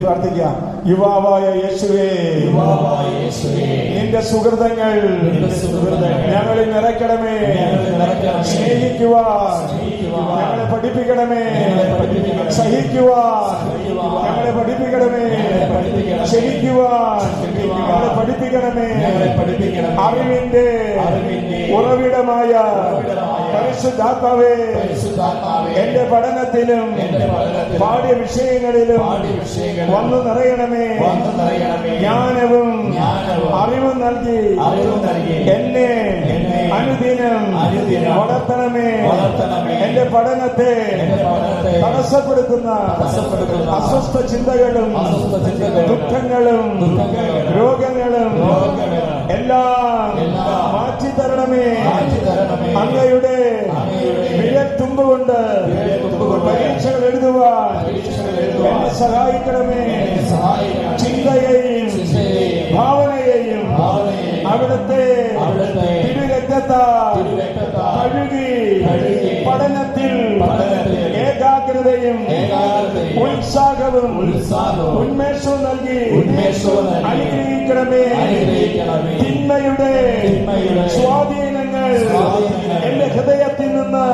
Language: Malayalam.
പ്രാർത്ഥിക്കാം. യുവാവായ യേശുവേ, നിന്റെ സുഹൃതങ്ങൾ ഞങ്ങളിൽ നിറയ്ക്കണമേ. സ്നേഹിക്കുവാൻ ഞങ്ങളെ പഠിപ്പിക്കണമേ. സഹിക്കുവാൻ ഞങ്ങളെ പഠിപ്പിക്കണമേ. ക്ഷമിക്കുവാൻ ഞങ്ങളെ പഠിപ്പിക്കണമേ. അറിവിന്റെ ഉറവിടമായ പരിശുദ്ധാത്മാവേ, എന്റെ പഠനത്തിലും പാഠ്യ വിഷയങ്ങളിലും വന്നു നിറയണമേ. ജ്ഞാനവും അറിവും നൽകി എന്നെ അനുദിനം വളർത്തണമേ. എന്റെ പഠനത്തെ തടസ്സപ്പെടുത്തുന്ന അസ്വസ്ഥ ചിന്തകളും ദുഃഖങ്ങളും രോഗങ്ങളും എല്ലാം മാറ്റിത്തരണമേ. അങ്ങയുടെ വിരൽ തുമ്പുകൊണ്ട് പരീക്ഷകൾ എഴുതുവാൻ എന്നെ സഹായിക്കണമേ. ചിന്തയെയും ഭാവനയെയും അവിടുത്തെ തിരുരക്തത്താൽ കഴുകി പഠനത്തിൽ ഏകാഗ്രതയും ഉത്സാഹവും ഉന്മേഷവും നൽകി അനുഗ്രഹിക്കണമേ. തിന്മയുടെ സ്വാധീനങ്ങൾ എന്റെ ഹൃദയത്തിൽ നിന്ന്